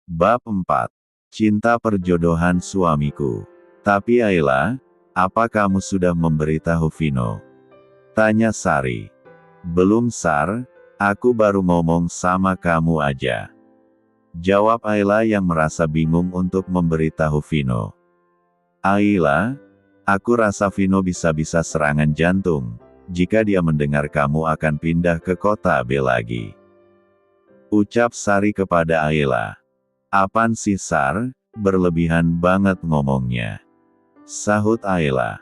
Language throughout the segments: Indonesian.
Bab 4. Cinta perjodohan suamiku. Tapi Ayla, apa kamu sudah memberitahu Vino? Tanya Sari. Belum Sar, aku baru ngomong sama kamu aja. Jawab Ayla yang merasa bingung untuk memberitahu Vino. Ayla, aku rasa Vino bisa-bisa serangan jantung, jika dia mendengar kamu akan pindah ke kota B lagi. Ucap Sari kepada Ayla. Apaan sih Sar, berlebihan banget ngomongnya. Sahut Ayla.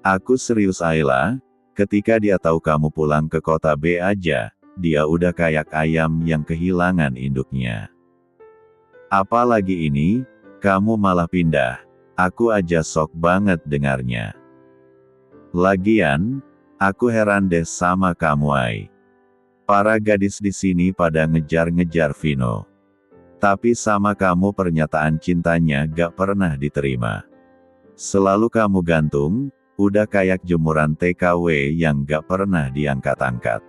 Aku serius Ayla, ketika dia tahu kamu pulang ke kota B aja, dia udah kayak ayam yang kehilangan induknya. Apalagi ini, kamu malah pindah, aku aja sok banget dengarnya. Lagian, aku heran deh sama kamu Ay. Para gadis di sini pada ngejar-ngejar Vino. Tapi sama kamu pernyataan cintanya gak pernah diterima. Selalu kamu gantung, udah kayak jemuran TKW yang gak pernah diangkat-angkat.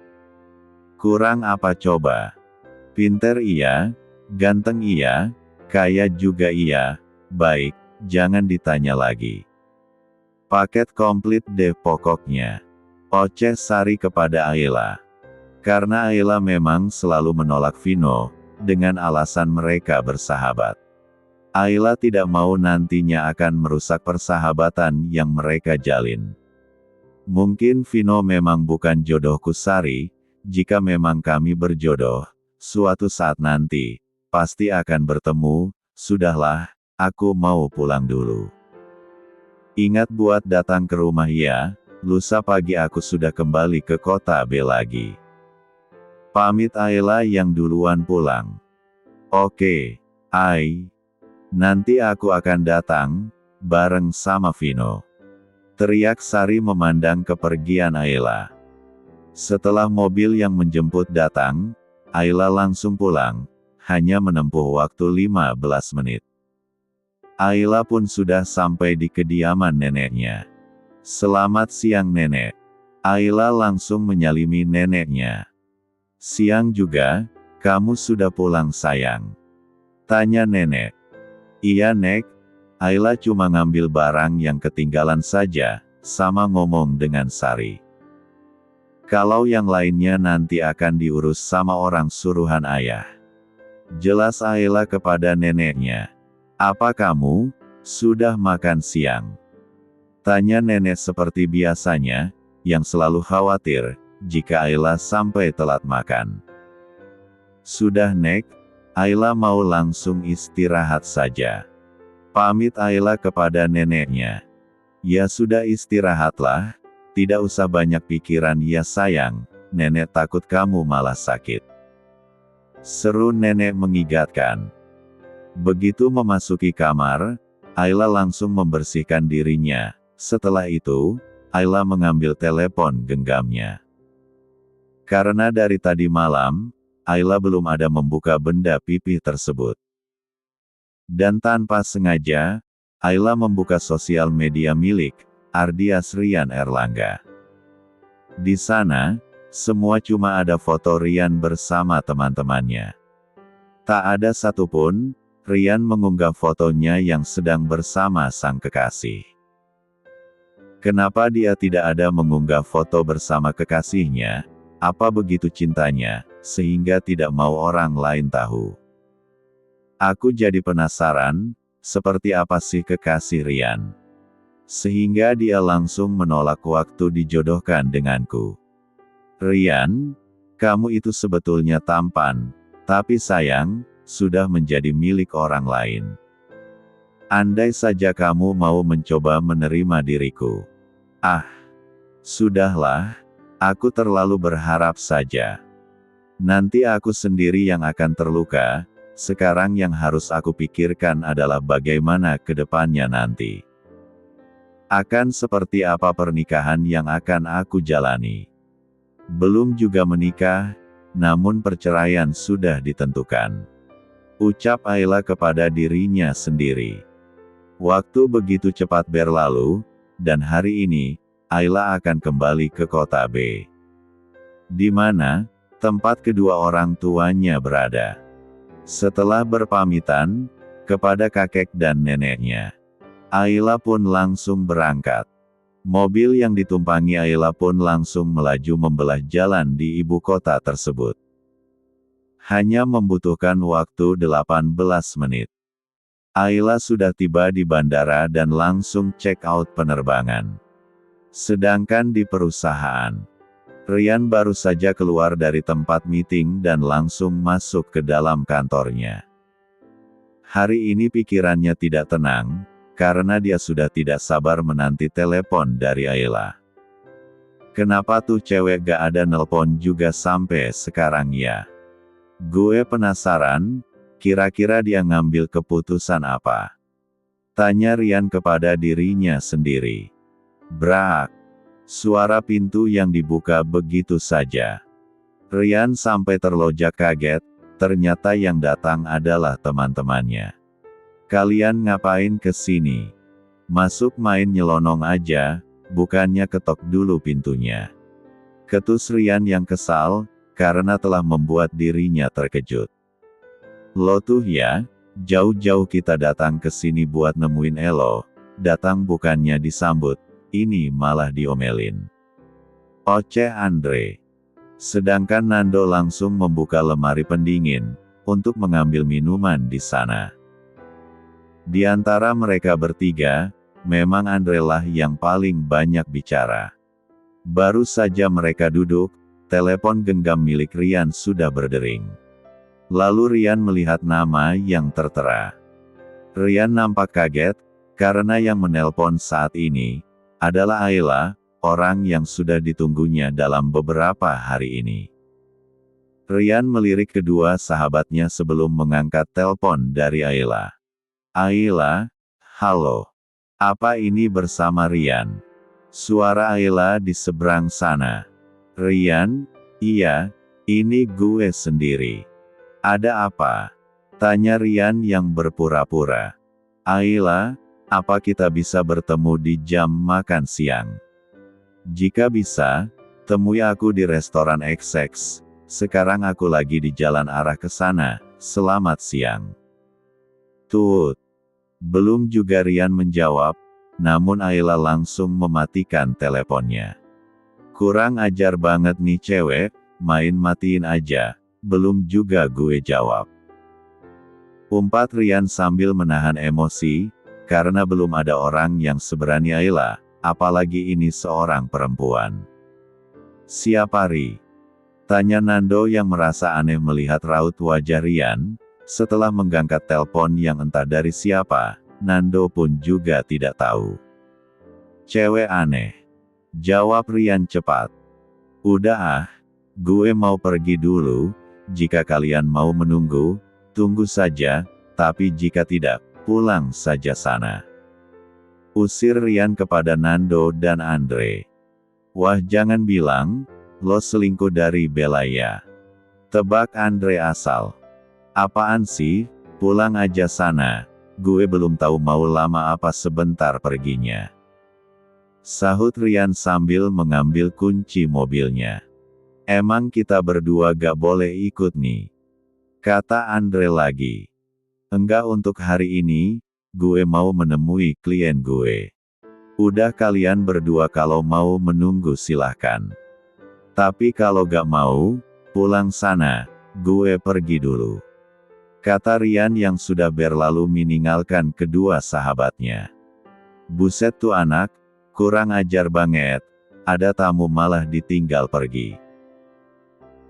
Kurang apa coba? Pinter iya, ganteng iya, kaya juga iya, baik, jangan ditanya lagi. Paket komplit deh pokoknya. Oceh Sari kepada Ayla. Karena Ayla memang selalu menolak Vino, dengan alasan mereka bersahabat. Ayla tidak mau nantinya akan merusak persahabatan yang mereka jalin. Mungkin Vino memang bukan jodohku Sari, jika memang kami berjodoh, suatu saat nanti, pasti akan bertemu, sudahlah, aku mau pulang dulu. Ingat buat datang ke rumah ya, lusa pagi aku sudah kembali ke kota B lagi. Pamit Ayla yang duluan pulang. Oke, Ay. Nanti aku akan datang, bareng sama Vino. Teriak Sari memandang kepergian Ayla. Setelah mobil yang menjemput datang, Ayla langsung pulang, hanya menempuh waktu 15 menit. Ayla pun sudah sampai di kediaman neneknya. Selamat siang nenek. Ayla langsung menyalimi neneknya. Siang juga, kamu sudah pulang sayang? Tanya nenek. Iya nek, Ayla cuma ngambil barang yang ketinggalan saja, sama ngomong dengan Sari. Kalau yang lainnya nanti akan diurus sama orang suruhan ayah. Jelas Ayla kepada neneknya. Apa kamu, sudah makan siang? Tanya nenek seperti biasanya, yang selalu khawatir, jika Ayla sampai telat makan. Sudah nek, Ayla mau langsung istirahat saja. Pamit Ayla kepada neneknya. Ya sudah istirahatlah, tidak usah banyak pikiran ya sayang, nenek takut kamu malah sakit. Seru nenek mengigatkan. Begitu memasuki kamar, Ayla langsung membersihkan dirinya. Setelah itu, Ayla mengambil telepon genggamnya. Karena dari tadi malam, Ayla belum ada membuka benda pipih tersebut. Dan tanpa sengaja, Ayla membuka sosial media milik Ardias Rian Erlangga. Di sana, semua cuma ada foto Rian bersama teman-temannya. Tak ada satupun, Rian mengunggah fotonya yang sedang bersama sang kekasih. Kenapa dia tidak ada mengunggah foto bersama kekasihnya? Apa begitu cintanya, sehingga tidak mau orang lain tahu? Aku jadi penasaran, seperti apa sih kekasih Rian? Sehingga dia langsung menolak waktu dijodohkan denganku. Rian, kamu itu sebetulnya tampan, tapi sayang, sudah menjadi milik orang lain. Andai saja kamu mau mencoba menerima diriku. Ah, sudahlah. Aku terlalu berharap saja. Nanti aku sendiri yang akan terluka, sekarang yang harus aku pikirkan adalah bagaimana ke depannya nanti. Akan seperti apa pernikahan yang akan aku jalani. Belum juga menikah, namun perceraian sudah ditentukan. Ucap Ayla kepada dirinya sendiri. Waktu begitu cepat berlalu, dan hari ini, Ayla akan kembali ke kota B. Di mana tempat kedua orang tuanya berada. Setelah berpamitan kepada kakek dan neneknya, Ayla pun langsung berangkat. Mobil yang ditumpangi Ayla pun langsung melaju membelah jalan di ibu kota tersebut. Hanya membutuhkan waktu 18 menit. Ayla sudah tiba di bandara dan langsung check out penerbangan. Sedangkan di perusahaan, Ryan baru saja keluar dari tempat meeting dan langsung masuk ke dalam kantornya. Hari ini pikirannya tidak tenang, karena dia sudah tidak sabar menanti telepon dari Ayla. Kenapa tuh cewek gak ada nelpon juga sampai sekarang ya? Gue penasaran, kira-kira dia ngambil keputusan apa? Tanya Ryan kepada dirinya sendiri. Brak! Suara pintu yang dibuka begitu saja. Ryan sampai terlojak kaget, ternyata yang datang adalah teman-temannya. Kalian ngapain ke sini? Masuk main nyelonong aja, bukannya ketok dulu pintunya. Ketus Ryan yang kesal, karena telah membuat dirinya terkejut. Lo tuh ya, jauh-jauh kita datang ke sini buat nemuin Elo, datang bukannya disambut, ini malah diomelin. Oceh Andre. Sedangkan Nando langsung membuka lemari pendingin, untuk mengambil minuman di sana. Di antara mereka bertiga, memang Andre lah yang paling banyak bicara. Baru saja mereka duduk, telepon genggam milik Ryan sudah berdering. Lalu Ryan melihat nama yang tertera. Ryan nampak kaget, karena yang menelpon saat ini adalah Ayla, orang yang sudah ditunggunya dalam beberapa hari ini. Ryan melirik kedua sahabatnya sebelum mengangkat telepon dari Ayla. Ayla, halo. Apa ini bersama Ryan? Suara Ayla di seberang sana. Ryan, iya, ini gue sendiri. Ada apa? Tanya Ryan yang berpura-pura. Ayla, apa kita bisa bertemu di jam makan siang? Jika bisa, temui aku di restoran XX. Sekarang aku lagi di jalan arah ke sana. Selamat siang. Tut. Belum juga Ryan menjawab, namun Ayla langsung mematikan teleponnya. Kurang ajar banget nih cewek, main matiin aja, belum juga gue jawab. Umpat Ryan sambil menahan emosi, karena belum ada orang yang seberani Ayla, apalagi ini seorang perempuan. Siapa Ri? Tanya Nando yang merasa aneh melihat raut wajah Ryan. Setelah mengangkat telepon yang entah dari siapa, Nando pun juga tidak tahu. Cewek aneh. Jawab Ryan cepat. Udah ah, gue mau pergi dulu, jika kalian mau menunggu, tunggu saja, tapi jika tidak, pulang saja sana. Usir Ryan kepada Nando dan Andre. Wah jangan bilang, lo selingkuh dari Bella ya. Tebak Andre asal. Apaan sih, pulang aja sana, gue belum tahu mau lama apa sebentar perginya. Sahut Ryan sambil mengambil kunci mobilnya. Emang kita berdua gak boleh ikut nih? Kata Andre lagi. Enggak untuk hari ini, gue mau menemui klien gue. Udah kalian berdua kalau mau menunggu silahkan. Tapi kalau gak mau, pulang sana, gue pergi dulu. Kata Ryan yang sudah berlalu meninggalkan kedua sahabatnya. Buset tuh anak, kurang ajar banget, ada tamu malah ditinggal pergi.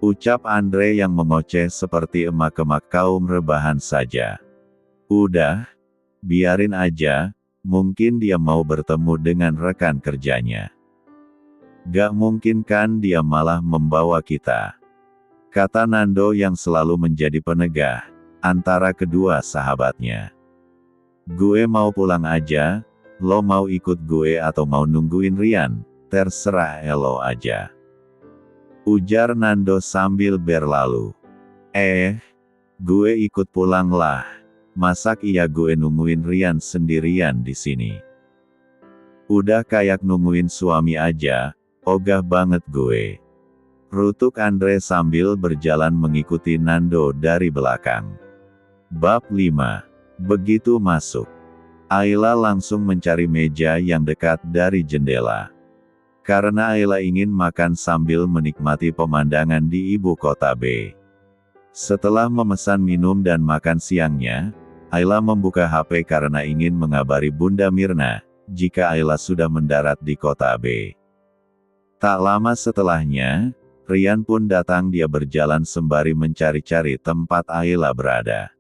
Ucap Andre yang mengoceh seperti emak-emak kaum rebahan saja. Udah, biarin aja, mungkin dia mau bertemu dengan rekan kerjanya. Gak mungkin kan dia malah membawa kita. Kata Nando yang selalu menjadi penegah antara kedua sahabatnya. Gue mau pulang aja, lo mau ikut gue atau mau nungguin Ryan, terserah lo aja. Ujar Nando sambil berlalu. Gue ikut pulang lah. Masak iya gue nungguin Ryan sendirian di sini. Udah kayak nungguin suami aja, ogah banget gue. Rutuk Andre sambil berjalan mengikuti Nando dari belakang. Bab 5. Begitu masuk, Ayla langsung mencari meja yang dekat dari jendela. Karena Ayla ingin makan sambil menikmati pemandangan di ibu kota B. Setelah memesan minum dan makan siangnya, Ayla membuka HP karena ingin mengabari Bunda Mirna, jika Ayla sudah mendarat di kota B. Tak lama setelahnya, Rian pun datang. Dia berjalan sembari mencari-cari tempat Ayla berada.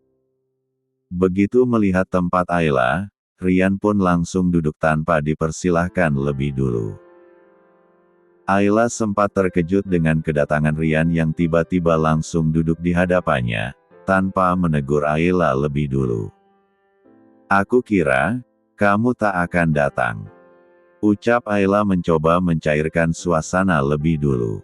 Begitu melihat tempat Ayla, Rian pun langsung duduk tanpa dipersilahkan lebih dulu. Ayla sempat terkejut dengan kedatangan Rian yang tiba-tiba langsung duduk di hadapannya, tanpa menegur Ayla lebih dulu. "Aku kira, kamu tak akan datang," ucap Ayla mencoba mencairkan suasana lebih dulu.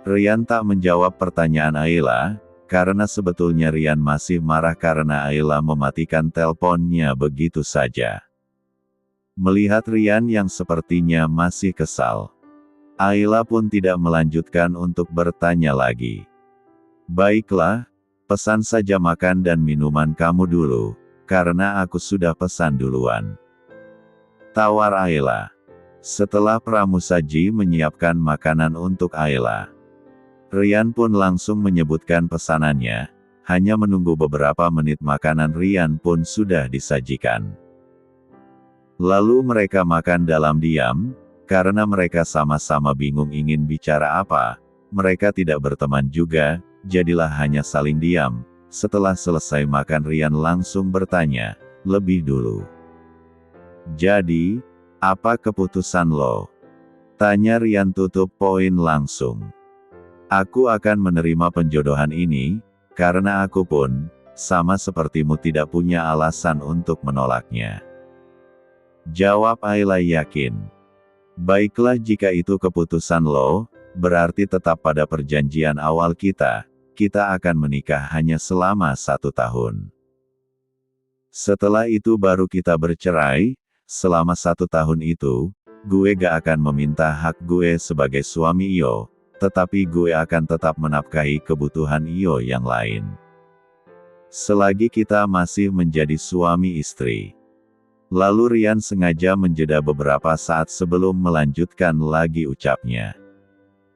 Rian tak menjawab pertanyaan Ayla, karena sebetulnya Rian masih marah karena Ayla mematikan teleponnya begitu saja. Melihat Rian yang sepertinya masih kesal, Ayla pun tidak melanjutkan untuk bertanya lagi. "Baiklah, pesan saja makan dan minuman kamu dulu, karena aku sudah pesan duluan," tawar Ayla. Setelah pramusaji menyiapkan makanan untuk Ayla, Rian pun langsung menyebutkan pesanannya. Hanya menunggu beberapa menit makanan Rian pun sudah disajikan. Lalu mereka makan dalam diam. Karena mereka sama-sama bingung ingin bicara apa, mereka tidak berteman juga, jadilah hanya saling diam. Setelah selesai makan Rian langsung bertanya, lebih dulu. "Jadi, apa keputusan lo?" tanya Rian tutup poin langsung. "Aku akan menerima penjodohan ini, karena aku pun, sama sepertimu tidak punya alasan untuk menolaknya," jawab Ayla yakin. "Baiklah, jika itu keputusan lo, berarti tetap pada perjanjian awal kita akan menikah hanya selama 1 tahun. Setelah itu baru kita bercerai. Selama 1 tahun itu, gue gak akan meminta hak gue sebagai suami Iyo, tetapi gue akan tetap menafkahi kebutuhan Iyo yang lain. Selagi kita masih menjadi suami istri." Lalu Rian sengaja menjeda beberapa saat sebelum melanjutkan lagi ucapnya.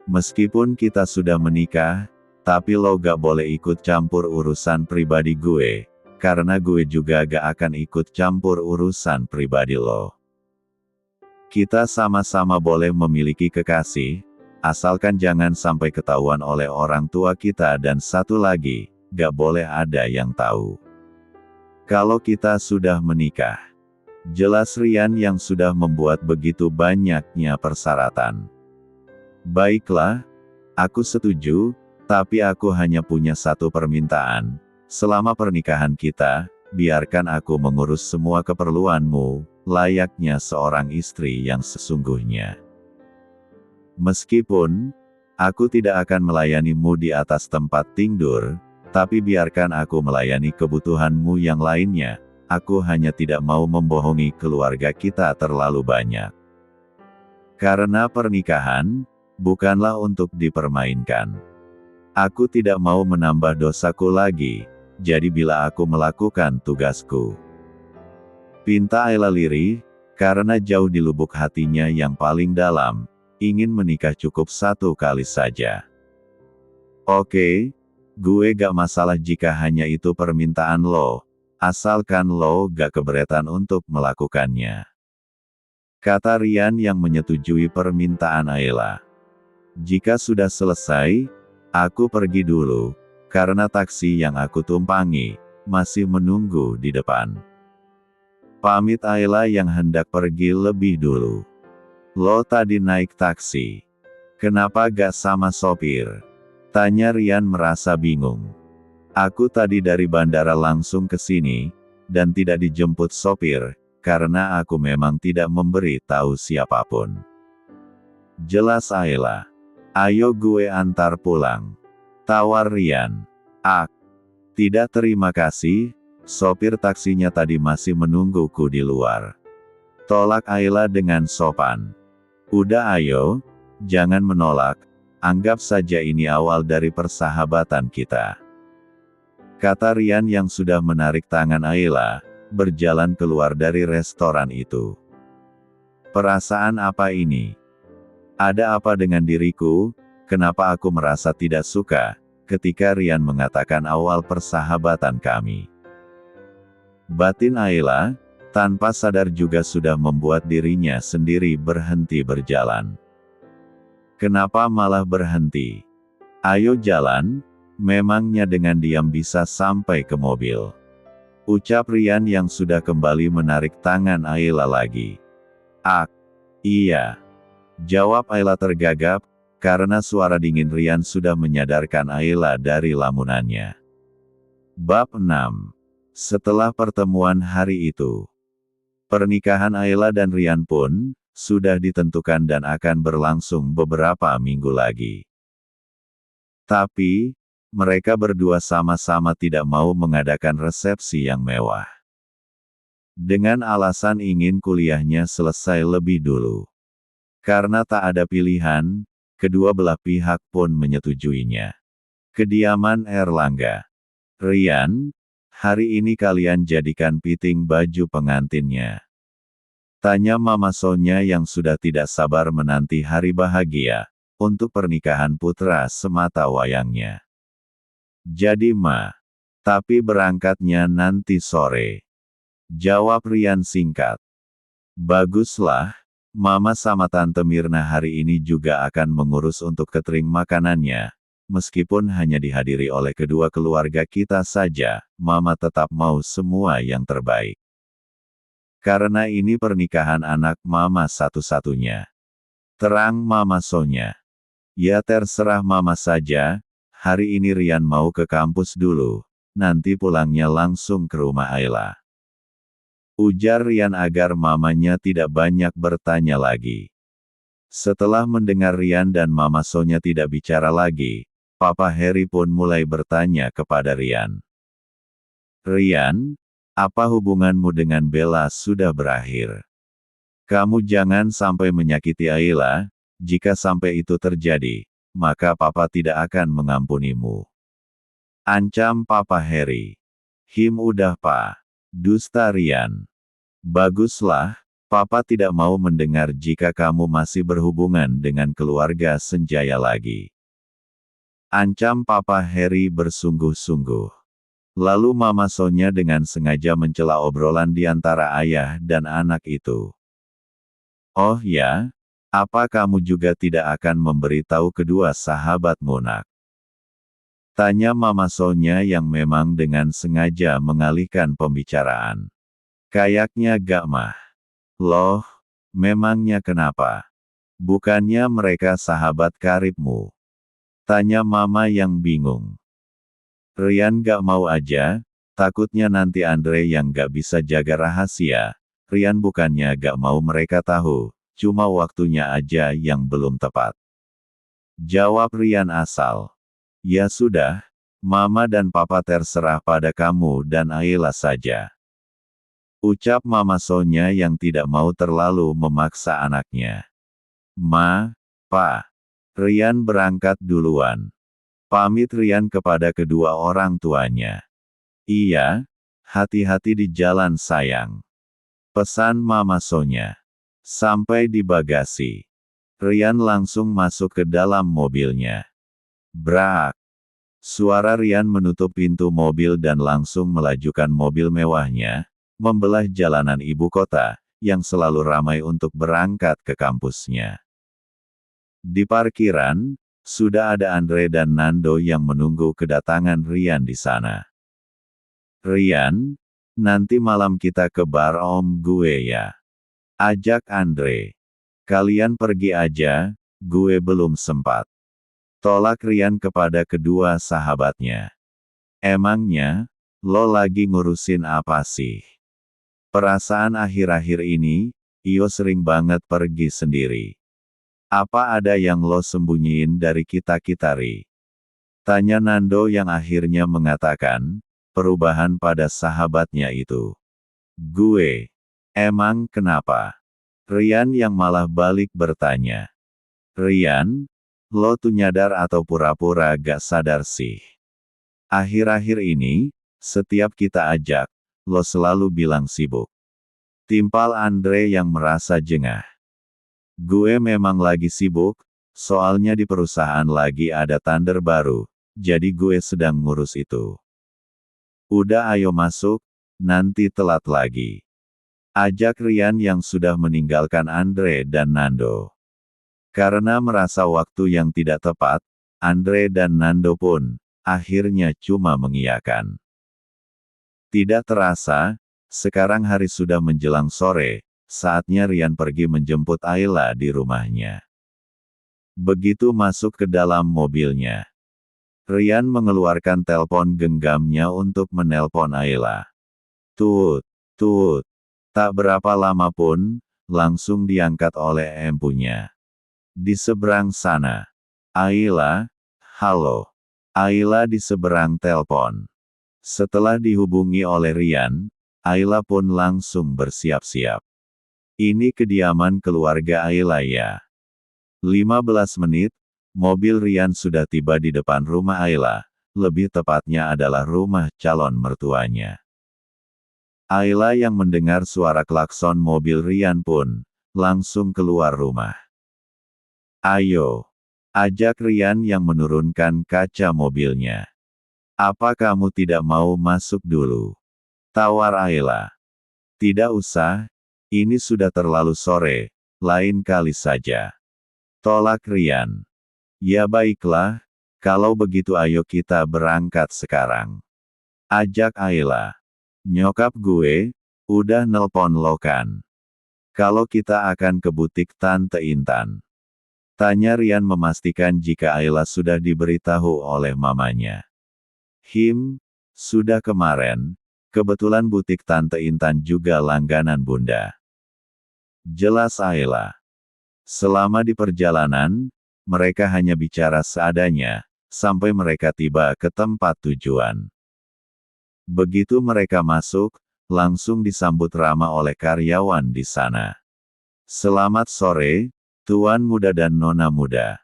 "Meskipun kita sudah menikah, tapi lo gak boleh ikut campur urusan pribadi gue, karena gue juga gak akan ikut campur urusan pribadi lo. Kita sama-sama boleh memiliki kekasih, asalkan jangan sampai ketahuan oleh orang tua kita, dan satu lagi, gak boleh ada yang tahu kalau kita sudah menikah," jelas Rian yang sudah membuat begitu banyaknya persyaratan. "Baiklah, aku setuju, tapi aku hanya punya satu permintaan. Selama pernikahan kita, biarkan aku mengurus semua keperluanmu, layaknya seorang istri yang sesungguhnya. Meskipun aku tidak akan melayanimu di atas tempat tidur, tapi biarkan aku melayani kebutuhanmu yang lainnya. Aku hanya tidak mau membohongi keluarga kita terlalu banyak. Karena pernikahan bukanlah untuk dipermainkan. Aku tidak mau menambah dosaku lagi, jadi bila aku melakukan tugasku," pinta Ayla lirih, karena jauh di lubuk hatinya yang paling dalam, ingin menikah cukup 1 kali saja. "Oke, gue gak masalah jika hanya itu permintaan lo, asalkan lo gak keberatan untuk melakukannya," kata Rian yang menyetujui permintaan Ayla. "Jika sudah selesai, aku pergi dulu, karena taksi yang aku tumpangi masih menunggu di depan," pamit Ayla yang hendak pergi lebih dulu. "Lo tadi naik taksi, kenapa gak sama sopir?" tanya Rian merasa bingung. "Aku tadi dari bandara langsung ke sini, dan tidak dijemput sopir, karena aku memang tidak memberi tahu siapapun," jelas Ayla. "Ayo gue antar pulang," tawar Rian. Tidak, terima kasih, sopir taksinya tadi masih menungguku di luar," tolak Ayla dengan sopan. "Udah ayo, jangan menolak, anggap saja ini awal dari persahabatan kita." kata Rian yang sudah menarik tangan Ayla, berjalan keluar dari restoran itu. Perasaan apa ini? Ada apa dengan diriku? Kenapa aku merasa tidak suka ketika Rian mengatakan awal persahabatan kami? Batin Ayla, tanpa sadar juga sudah membuat dirinya sendiri berhenti berjalan. Kenapa malah berhenti? Ayo jalan, memangnya dengan diam bisa sampai ke mobil. Ucap Rian yang sudah kembali menarik tangan Ayla lagi. Iya. Jawab Ayla tergagap, karena suara dingin Rian sudah menyadarkan Ayla dari lamunannya. Bab 6. Setelah pertemuan hari itu, pernikahan Ayla dan Rian pun sudah ditentukan dan akan berlangsung beberapa minggu lagi. Tapi, mereka berdua sama-sama tidak mau mengadakan resepsi yang mewah. Dengan alasan ingin kuliahnya selesai lebih dulu. Karena tak ada pilihan, kedua belah pihak pun menyetujuinya. Kediaman Erlangga. Rian, hari ini kalian jadikan piting baju pengantinnya. Tanya Mama Sonya yang sudah tidak sabar menanti hari bahagia untuk pernikahan putra semata wayangnya. Jadi Ma, tapi berangkatnya nanti sore. Jawab Rian singkat. Baguslah, Mama sama Tante Mirna hari ini juga akan mengurus untuk catering makanannya. Meskipun hanya dihadiri oleh kedua keluarga kita saja, Mama tetap mau semua yang terbaik. Karena ini pernikahan anak Mama satu-satunya. Terang Mama Sonya. Ya terserah Mama saja, hari ini Rian mau ke kampus dulu, nanti pulangnya langsung ke rumah Ayla. Ujar Rian agar mamanya tidak banyak bertanya lagi. Setelah mendengar Rian dan Mama Sonya tidak bicara lagi, Papa Harry pun mulai bertanya kepada Rian. Rian, apa hubunganmu dengan Bella sudah berakhir? Kamu jangan sampai menyakiti Ayla, jika sampai itu terjadi, maka Papa tidak akan mengampunimu. Ancam Papa Harry. Udah Pa. Dusta Rian. Baguslah, Papa tidak mau mendengar jika kamu masih berhubungan dengan keluarga Senjaya lagi. Ancam Papa Harry bersungguh-sungguh. Lalu Mama Sonya dengan sengaja mencela obrolan di antara ayah dan anak itu. Oh ya, apa kamu juga tidak akan memberitahu kedua sahabatmu nak? Tanya Mama Sonya yang memang dengan sengaja mengalihkan pembicaraan. Kayaknya gak mah. Loh, memangnya kenapa? Bukannya mereka sahabat karibmu? Tanya Mama yang bingung. Rian gak mau aja, takutnya nanti Andre yang gak bisa jaga rahasia. Rian bukannya gak mau mereka tahu, cuma waktunya aja yang belum tepat. Jawab Rian asal. Ya sudah, Mama dan Papa terserah pada kamu dan Ayla saja. Ucap Mama Sonya yang tidak mau terlalu memaksa anaknya. Ma, Pa, Rian berangkat duluan. Pamit Rian kepada kedua orang tuanya. Iya, hati-hati di jalan sayang. Pesan Mama Sonya. Sampai di bagasi, Rian langsung masuk ke dalam mobilnya. Brak. Suara Rian menutup pintu mobil dan langsung melajukan mobil mewahnya, membelah jalanan ibu kota, yang selalu ramai untuk berangkat ke kampusnya. Di parkiran, sudah ada Andre dan Nando yang menunggu kedatangan Rian di sana. Rian, nanti malam kita ke bar om gue ya. Ajak Andre. Kalian pergi aja, gue belum sempat. Tolak Rian kepada kedua sahabatnya. Emangnya, lo lagi ngurusin apa sih? Perasaan akhir-akhir ini, Iyo sering banget pergi sendiri. Apa ada yang lo sembunyiin dari kita-kita Ri? Tanya Nando yang akhirnya mengatakan, perubahan pada sahabatnya itu. Gue. Emang kenapa? Rian yang malah balik bertanya. Rian, lo tuh nyadar atau pura-pura gak sadar sih? Akhir-akhir ini, setiap kita ajak, lo selalu bilang sibuk. Timpal Andre yang merasa jengah. Gue memang lagi sibuk, soalnya di perusahaan lagi ada tender baru, jadi gue sedang ngurus itu. Udah ayo masuk, nanti telat lagi. Ajak Rian yang sudah meninggalkan Andre dan Nando. Karena merasa waktu yang tidak tepat, Andre dan Nando pun, akhirnya cuma mengiyakan. Tidak terasa, sekarang hari sudah menjelang sore, saatnya Rian pergi menjemput Ayla di rumahnya. Begitu masuk ke dalam mobilnya, Rian mengeluarkan telepon genggamnya untuk menelpon Ayla. Tut, tut. Tak berapa lama pun, langsung diangkat oleh empunya. Di seberang sana. Ayla, halo. Ayla di seberang telepon. Setelah dihubungi oleh Rian, Ayla pun langsung bersiap-siap. Ini kediaman keluarga Ayla ya. 15 menit, mobil Rian sudah tiba di depan rumah Ayla, lebih tepatnya adalah rumah calon mertuanya. Ayla yang mendengar suara klakson mobil Rian pun, langsung keluar rumah. Ayo, ajak Rian yang menurunkan kaca mobilnya. Apa kamu tidak mau masuk dulu? Tawar Ayla. Tidak usah, ini sudah terlalu sore, lain kali saja. Tolak Rian. Ya baiklah, kalau begitu ayo kita berangkat sekarang. Ajak Ayla. Nyokap gue, udah nelpon lo kan? Kalau kita akan ke butik Tante Intan. Tanya Rian memastikan jika Ayla sudah diberitahu oleh mamanya. Sudah kemarin, kebetulan butik Tante Intan juga langganan Bunda. Jelas Ayla. Selama di perjalanan, mereka hanya bicara seadanya, sampai mereka tiba ke tempat tujuan. Begitu mereka masuk, langsung disambut ramah oleh karyawan di sana. Selamat sore, Tuan Muda dan Nona Muda.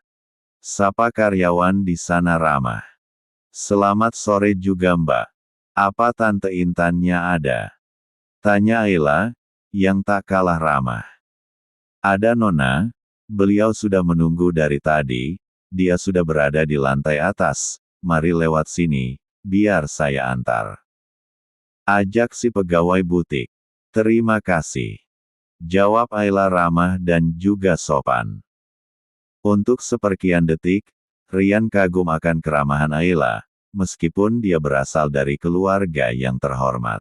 Sapa karyawan di sana ramah. Selamat sore juga Mbak. Apa Tante Intannya ada? Tanya Ayla, yang tak kalah ramah. Ada Nona, beliau sudah menunggu dari tadi, dia sudah berada di lantai atas, mari lewat sini, biar saya antar. Ajak si pegawai butik. Terima kasih. Jawab Ayla ramah dan juga sopan. Untuk seperkian detik, Rian kagum akan keramahan Ayla, meskipun dia berasal dari keluarga yang terhormat.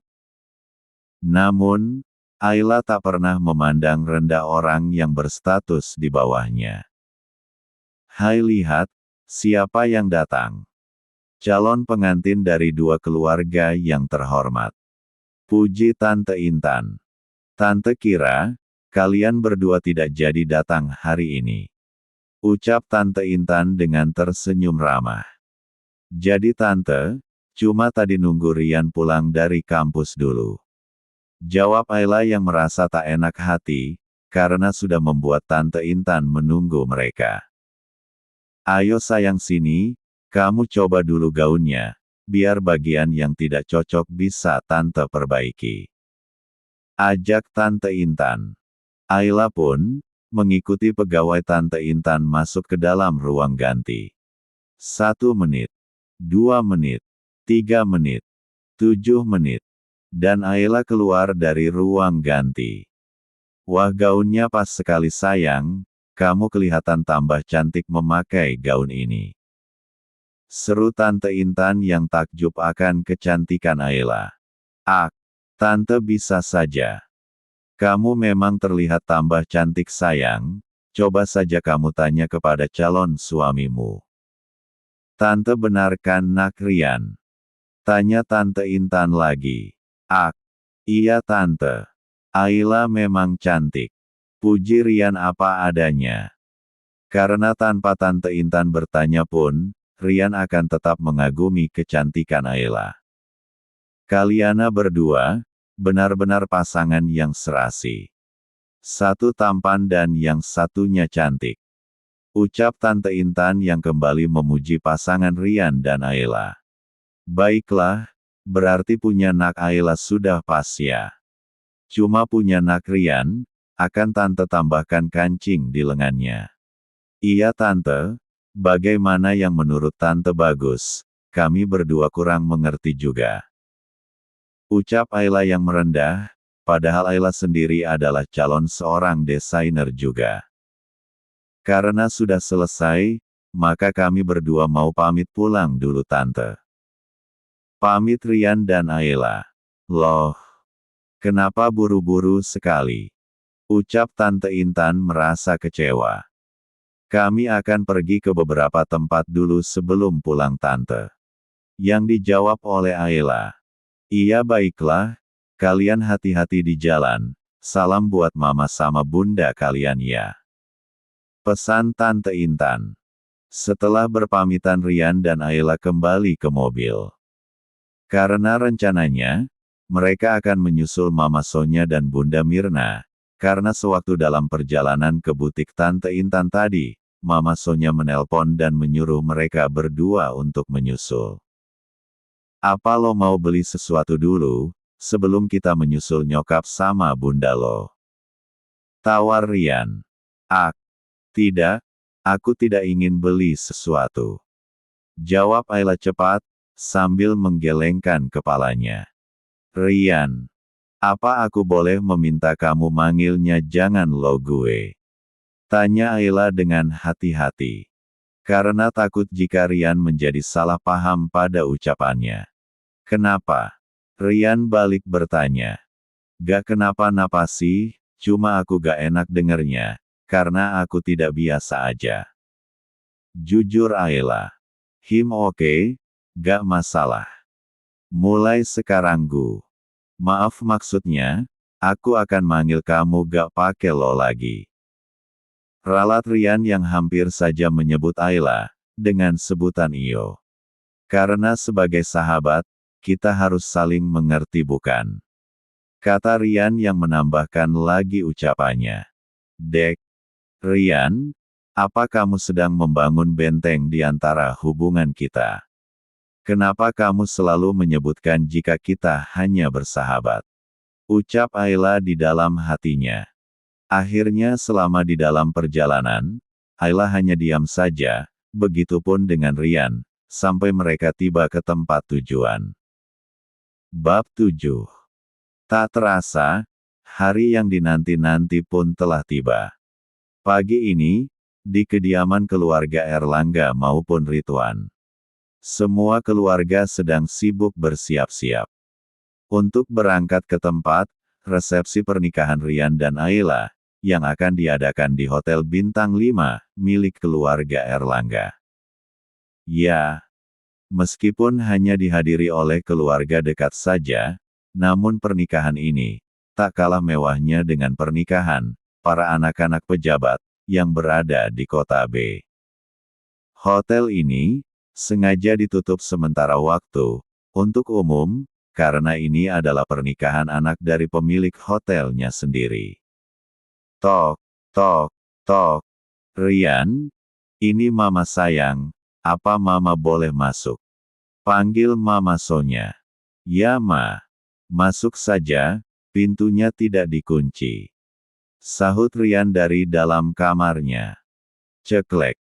Namun, Ayla tak pernah memandang rendah orang yang berstatus di bawahnya. Hai lihat, siapa yang datang. Calon pengantin dari dua keluarga yang terhormat. Puji Tante Intan. Tante kira, kalian berdua tidak jadi datang hari ini. Ucap Tante Intan dengan tersenyum ramah. Jadi Tante, cuma tadi nunggu Rian pulang dari kampus dulu. Jawab Ayla yang merasa tak enak hati, karena sudah membuat Tante Intan menunggu mereka. Ayo sayang sini, kamu coba dulu gaunnya, biar bagian yang tidak cocok bisa Tante perbaiki. Ajak Tante Intan. Ayla pun, mengikuti pegawai Tante Intan masuk ke dalam ruang ganti. 1 menit, 2 menit, 3 menit, 7 menit. Dan Ayla keluar dari ruang ganti. Wah gaunnya pas sekali sayang, kamu kelihatan tambah cantik memakai gaun ini. Seru Tante Intan yang takjub akan kecantikan Ayla. Tante bisa saja. Kamu memang terlihat tambah cantik sayang, coba saja kamu tanya kepada calon suamimu. Tante benarkan nak Rian? Tanya Tante Intan lagi. Iya Tante. Ayla memang cantik. Puji Rian apa adanya. Karena tanpa Tante Intan bertanya pun, Rian akan tetap mengagumi kecantikan Ayla. Kaliana berdua, benar-benar pasangan yang serasi. Satu tampan dan yang satunya cantik. Ucap Tante Intan yang kembali memuji pasangan Rian dan Ayla. Baiklah, berarti punya nak Ayla sudah pas ya. Cuma punya nak Rian, akan tante tambahkan kancing di lengannya. Iya tante, bagaimana yang menurut tante bagus, kami berdua kurang mengerti juga. Ucap Ayla yang merendah, padahal Ayla sendiri adalah calon seorang desainer juga. Karena sudah selesai, maka kami berdua mau pamit pulang dulu tante. Pamit Rian dan Ayla. Loh, kenapa buru-buru sekali? Ucap Tante Intan merasa kecewa. Kami akan pergi ke beberapa tempat dulu sebelum pulang tante. Yang dijawab oleh Ayla. Iya baiklah, kalian hati-hati di jalan. Salam buat mama sama bunda kalian ya. Pesan Tante Intan. Setelah berpamitan Rian dan Ayla kembali ke mobil. Karena rencananya, mereka akan menyusul Mama Sonya dan Bunda Mirna. Karena sewaktu dalam perjalanan ke butik Tante Intan tadi, Mama Sonya menelpon dan menyuruh mereka berdua untuk menyusul. Apa lo mau beli sesuatu dulu, sebelum kita menyusul nyokap sama bunda lo? Tawar Rian. Tidak, aku tidak ingin beli sesuatu. Jawab Ayla cepat, sambil menggelengkan kepalanya. Rian. Apa aku boleh meminta kamu manggilnya jangan lo gue? Tanya Ayla dengan hati-hati. Karena takut jika Rian menjadi salah paham pada ucapannya. Kenapa? Rian balik bertanya. Gak kenapa-napa sih, cuma aku gak enak dengernya, karena aku tidak biasa aja. Jujur Ayla. Oke, gak masalah. Mulai sekarang gu. Maaf maksudnya, aku akan manggil kamu gak pakai lo lagi. Ralat Rian yang hampir saja menyebut Ayla, dengan sebutan Iyo. Karena sebagai sahabat, kita harus saling mengerti bukan? Kata Rian yang menambahkan lagi ucapannya. Dek. Rian, apa kamu sedang membangun benteng di antara hubungan kita? Kenapa kamu selalu menyebutkan jika kita hanya bersahabat? Ucap Ayla di dalam hatinya. Akhirnya selama di dalam perjalanan, Ayla hanya diam saja, begitupun dengan Rian, sampai mereka tiba ke tempat tujuan. Bab 7. Tak terasa, hari yang dinanti-nanti pun telah tiba. Pagi ini, di kediaman keluarga Erlangga maupun Ridwan. Semua keluarga sedang sibuk bersiap-siap. Untuk berangkat ke tempat, resepsi pernikahan Rian dan Ayla, yang akan diadakan di Hotel Bintang 5, milik keluarga Erlangga. Ya, meskipun hanya dihadiri oleh keluarga dekat saja, namun pernikahan ini, tak kalah mewahnya dengan pernikahan, para anak-anak pejabat, yang berada di kota B. Hotel ini, sengaja ditutup sementara waktu, untuk umum, karena ini adalah pernikahan anak dari pemilik hotelnya sendiri. Tok, tok, tok. Rian, ini mama sayang, apa mama boleh masuk? Panggil Mama Sonya. Ya ma. Masuk saja, pintunya tidak dikunci. Sahut Rian dari dalam kamarnya. Ceklek.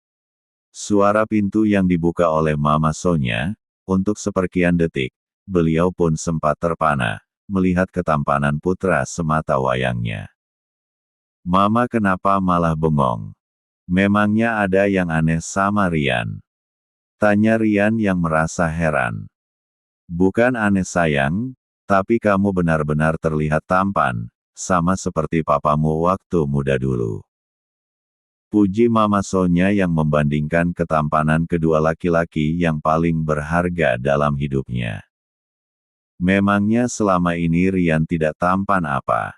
Suara pintu yang dibuka oleh Mama Sonya, untuk seperkian detik, beliau pun sempat terpana, melihat ketampanan putra semata wayangnya. Mama kenapa malah bengong? Memangnya ada yang aneh sama Rian? Tanya Rian yang merasa heran. Bukan aneh sayang, tapi kamu benar-benar terlihat tampan, sama seperti papamu waktu muda dulu. Puji Mama Sonya yang membandingkan ketampanan kedua laki-laki yang paling berharga dalam hidupnya. Memangnya selama ini Rian tidak tampan apa?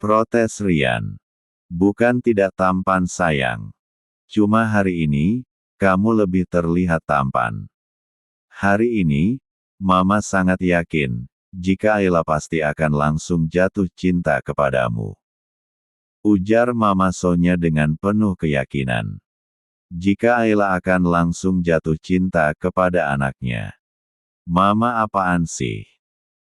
Protes Rian. Bukan tidak tampan sayang. Cuma hari ini, kamu lebih terlihat tampan. Hari ini, Mama sangat yakin, jika Ayla pasti akan langsung jatuh cinta kepadamu. Ujar Mama Sonya dengan penuh keyakinan. Jika Ayla akan langsung jatuh cinta kepada anaknya. Mama apaan sih?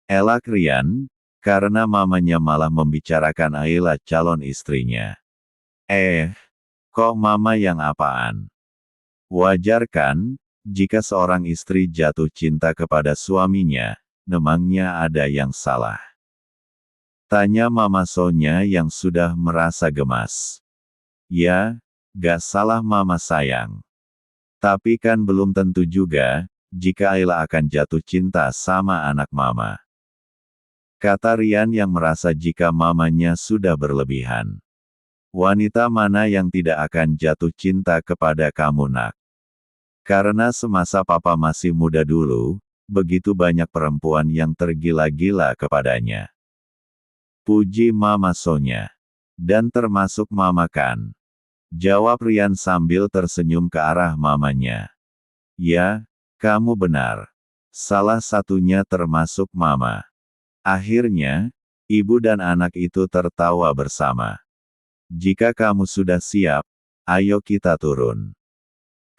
Elak Rian, karena mamanya malah membicarakan Ayla calon istrinya. Kok mama yang apaan? Wajar kan, jika seorang istri jatuh cinta kepada suaminya, memangnya ada yang salah? Tanya Mama Sonya yang sudah merasa gemas. Ya, gak salah mama sayang. Tapi kan belum tentu juga, jika Ayla akan jatuh cinta sama anak mama. Kata Rian yang merasa jika mamanya sudah berlebihan. Wanita mana yang tidak akan jatuh cinta kepada kamu nak? Karena semasa papa masih muda dulu, begitu banyak perempuan yang tergila-gila kepadanya. Puji Mama Sonya. Dan termasuk Mama kan? Jawab Rian sambil tersenyum ke arah mamanya. Ya, kamu benar. Salah satunya termasuk Mama. Akhirnya, ibu dan anak itu tertawa bersama. Jika kamu sudah siap, ayo kita turun.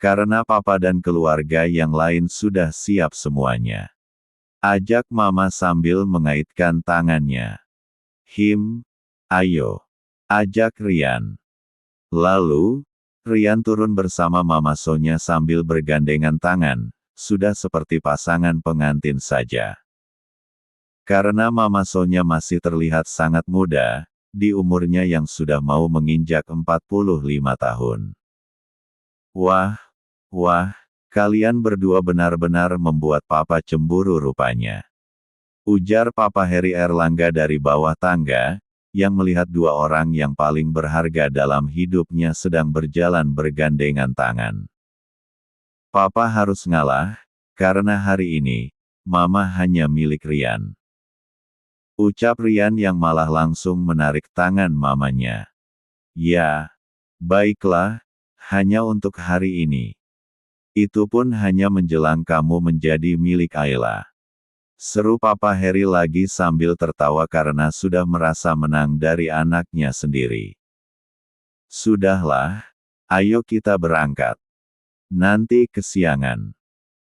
Karena papa dan keluarga yang lain sudah siap semuanya. Ajak mama sambil mengaitkan tangannya. Ayo. Ajak Rian. Lalu, Rian turun bersama Mama Sonya sambil bergandengan tangan, sudah seperti pasangan pengantin saja. Karena Mama Sonya masih terlihat sangat muda, di umurnya yang sudah mau menginjak 45 tahun. Wah, kalian berdua benar-benar membuat Papa cemburu rupanya. Ujar Papa Heri Erlangga dari bawah tangga, yang melihat dua orang yang paling berharga dalam hidupnya sedang berjalan bergandengan tangan. Papa harus ngalah, karena hari ini, Mama hanya milik Rian. Ucap Rian yang malah langsung menarik tangan mamanya. Ya, baiklah, hanya untuk hari ini. Itu pun hanya menjelang kamu menjadi milik Ayla. Seru Papa Heri lagi sambil tertawa karena sudah merasa menang dari anaknya sendiri. Sudahlah, ayo kita berangkat. Nanti kesiangan.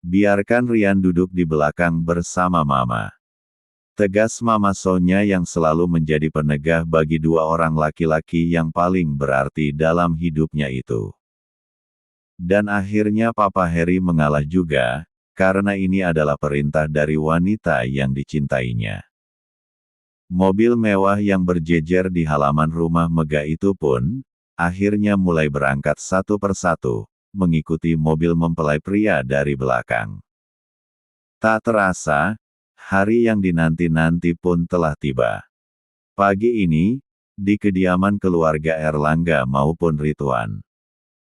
Biarkan Rian duduk di belakang bersama Mama. Tegas Mama Sonya yang selalu menjadi penegah bagi dua orang laki-laki yang paling berarti dalam hidupnya itu. Dan akhirnya Papa Heri mengalah juga, karena ini adalah perintah dari wanita yang dicintainya. Mobil mewah yang berjejer di halaman rumah megah itu pun, akhirnya mulai berangkat satu persatu, mengikuti mobil mempelai pria dari belakang. Tak terasa, hari yang dinanti-nanti pun telah tiba. Pagi ini, di kediaman keluarga Erlangga maupun Ridwan.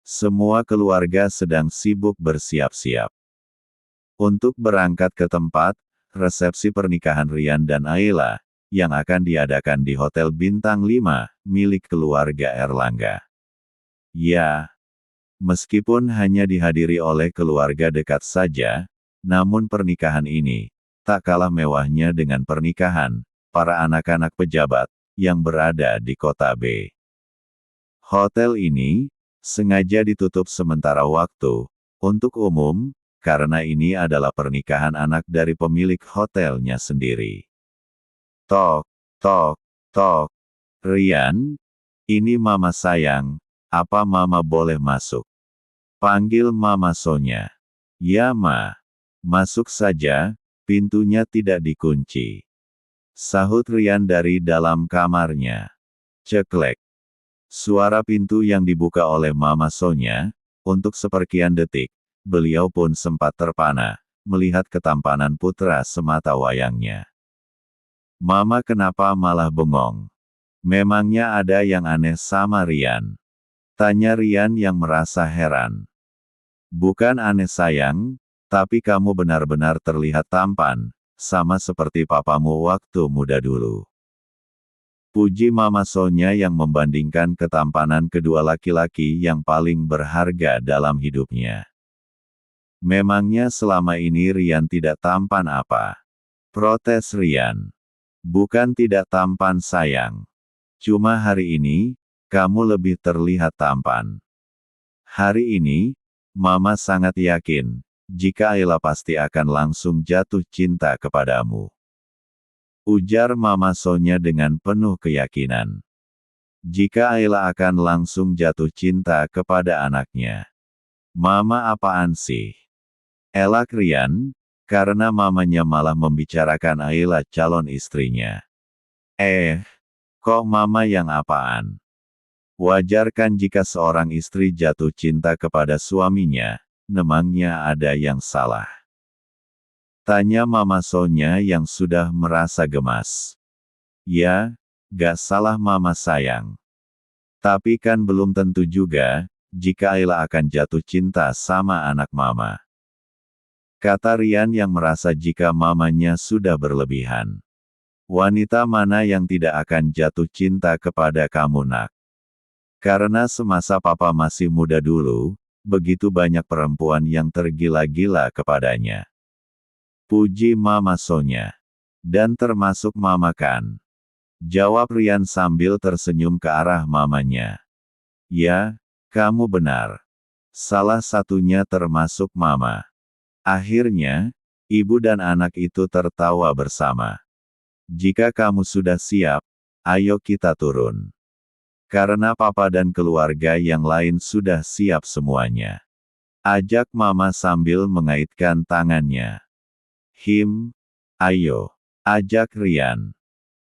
Semua keluarga sedang sibuk bersiap-siap. Untuk berangkat ke tempat, resepsi pernikahan Rian dan Ayla, yang akan diadakan di Hotel Bintang 5, milik keluarga Erlangga. Ya, meskipun hanya dihadiri oleh keluarga dekat saja, namun pernikahan ini, tak kalah mewahnya dengan pernikahan para anak-anak pejabat yang berada di kota B. Hotel ini sengaja ditutup sementara waktu untuk umum, karena ini adalah pernikahan anak dari pemilik hotelnya sendiri. Tok, tok, tok. Rian, ini Mama sayang, apa Mama boleh masuk? Panggil Mama Sonya. Ya Ma. Masuk saja, pintunya tidak dikunci. Sahut Rian dari dalam kamarnya. Ceklek. Suara pintu yang dibuka oleh Mama Sonya, untuk seperkian detik, beliau pun sempat terpana, melihat ketampanan putra semata wayangnya. Mama kenapa malah bengong? Memangnya ada yang aneh sama Rian? Tanya Rian yang merasa heran. Bukan aneh sayang, tapi kamu benar-benar terlihat tampan, sama seperti papamu waktu muda dulu. Puji Mama Sonya yang membandingkan ketampanan kedua laki-laki yang paling berharga dalam hidupnya. Memangnya selama ini Rian tidak tampan apa? Protes Rian. Bukan tidak tampan sayang. Cuma hari ini, kamu lebih terlihat tampan. Hari ini, Mama sangat yakin, jika Ayla pasti akan langsung jatuh cinta kepadamu. Ujar Mama Sonya dengan penuh keyakinan. Jika Ayla akan langsung jatuh cinta kepada anaknya. Mama apaan sih? Elak Rian, karena mamanya malah membicarakan Ayla calon istrinya. Kok mama yang apaan? Wajar kan jika seorang istri jatuh cinta kepada suaminya, memangnya ada yang salah? Tanya Mama Sonya yang sudah merasa gemas. Ya, gak salah Mama sayang. Tapi kan belum tentu juga, jika Ayla akan jatuh cinta sama anak Mama. Kata Rian yang merasa jika mamanya sudah berlebihan. Wanita mana yang tidak akan jatuh cinta kepada kamu nak? Karena semasa papa masih muda dulu, begitu banyak perempuan yang tergila-gila kepadanya. Puji Mama Sonya. Dan termasuk Mama kan? Jawab Rian sambil tersenyum ke arah mamanya. Ya, kamu benar. Salah satunya termasuk Mama. Akhirnya, ibu dan anak itu tertawa bersama. Jika kamu sudah siap, ayo kita turun. Karena papa dan keluarga yang lain sudah siap semuanya. Ajak Mama sambil mengaitkan tangannya. Ayo. Ajak Rian.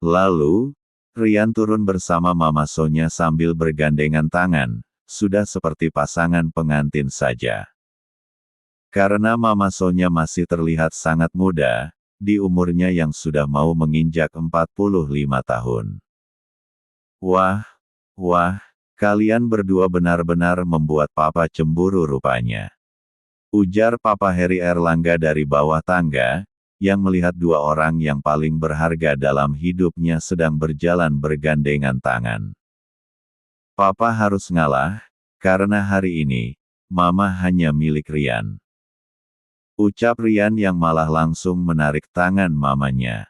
Lalu, Rian turun bersama Mama Sonya sambil bergandengan tangan, sudah seperti pasangan pengantin saja. Karena Mama Sonya masih terlihat sangat muda, di umurnya yang sudah mau menginjak 45 tahun. Wah, kalian berdua benar-benar membuat Papa cemburu rupanya. Ujar Papa Heri Erlangga dari bawah tangga, yang melihat dua orang yang paling berharga dalam hidupnya sedang berjalan bergandengan tangan. Papa harus ngalah, karena hari ini, Mama hanya milik Rian. Ucap Rian yang malah langsung menarik tangan mamanya.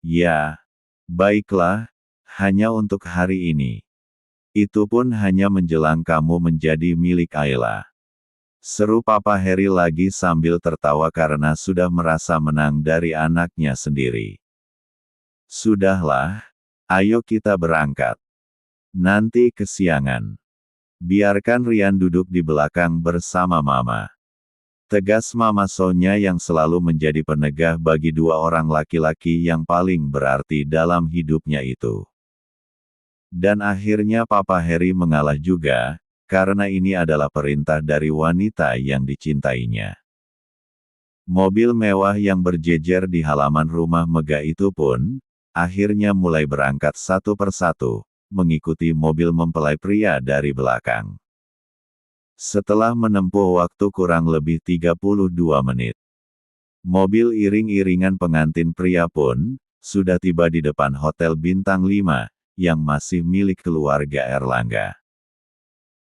Ya, baiklah, hanya untuk hari ini. Itu pun hanya menjelang kamu menjadi milik Ayla. Seru Papa Heri lagi sambil tertawa karena sudah merasa menang dari anaknya sendiri. Sudahlah, ayo kita berangkat. Nanti kesiangan. Biarkan Rian duduk di belakang bersama Mama. Tegas Mama Sonya yang selalu menjadi penegah bagi dua orang laki-laki yang paling berarti dalam hidupnya itu. Dan akhirnya Papa Heri mengalah juga, karena ini adalah perintah dari wanita yang dicintainya. Mobil mewah yang berjejer di halaman rumah megah itu pun, akhirnya mulai berangkat satu persatu, mengikuti mobil mempelai pria dari belakang. Setelah menempuh waktu kurang lebih 32 menit, mobil iring-iringan pengantin pria pun, sudah tiba di depan Hotel Bintang 5, yang masih milik keluarga Erlangga.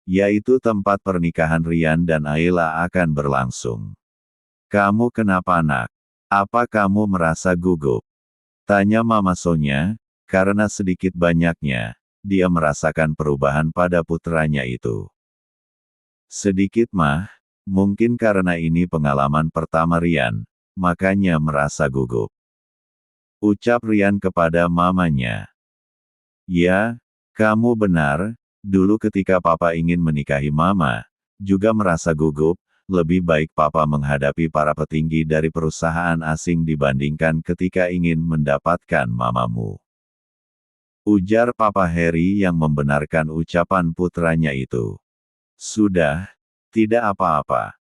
Yaitu tempat pernikahan Rian dan Ayla akan berlangsung. Kamu kenapa nak? Apa kamu merasa gugup? Tanya Mama Sonya, karena sedikit banyaknya, dia merasakan perubahan pada putranya itu. Sedikit mah, mungkin karena ini pengalaman pertama Rian, makanya merasa gugup. Ucap Rian kepada mamanya. Ya, kamu benar. Dulu ketika Papa ingin menikahi Mama, juga merasa gugup, lebih baik Papa menghadapi para petinggi dari perusahaan asing dibandingkan ketika ingin mendapatkan mamamu. Ujar Papa Heri yang membenarkan ucapan putranya itu. Sudah, tidak apa-apa.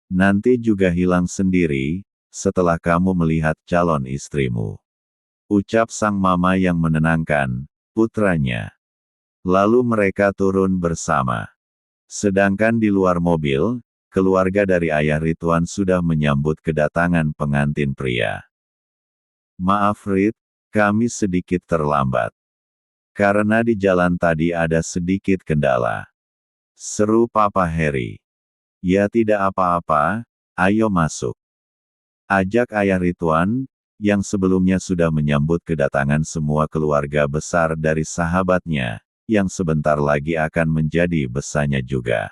Nanti juga hilang sendiri, setelah kamu melihat calon istrimu. Ucap sang mama yang menenangkan putranya. Lalu mereka turun bersama. Sedangkan di luar mobil, keluarga dari ayah Ridwan sudah menyambut kedatangan pengantin pria. Maaf Rid, kami sedikit terlambat. Karena di jalan tadi ada sedikit kendala. Seru Papa Heri. Ya tidak apa-apa, ayo masuk. Ajak ayah Ridwan, yang sebelumnya sudah menyambut kedatangan semua keluarga besar dari sahabatnya, yang sebentar lagi akan menjadi besannya juga.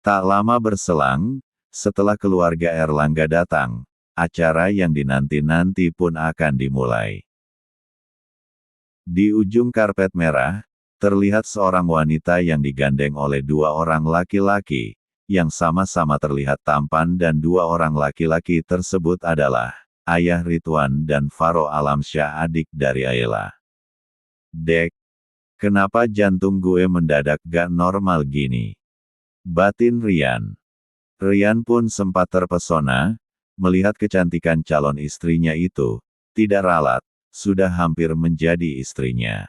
Tak lama berselang, setelah keluarga Erlangga datang, acara yang dinanti-nanti pun akan dimulai. Di ujung karpet merah, terlihat seorang wanita yang digandeng oleh dua orang laki-laki, yang sama-sama terlihat tampan dan dua orang laki-laki tersebut adalah ayah Ridwan dan Faro Alamsyah, adik dari Ayla. Dek, kenapa jantung gue mendadak gak normal gini? Batin Rian. Rian pun sempat terpesona, melihat kecantikan calon istrinya itu, tidak ralat, sudah hampir menjadi istrinya.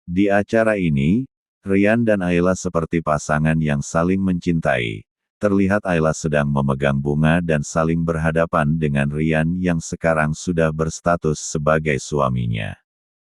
Di acara ini, Rian dan Ayla seperti pasangan yang saling mencintai. Terlihat Ayla sedang memegang bunga dan saling berhadapan dengan Rian yang sekarang sudah berstatus sebagai suaminya.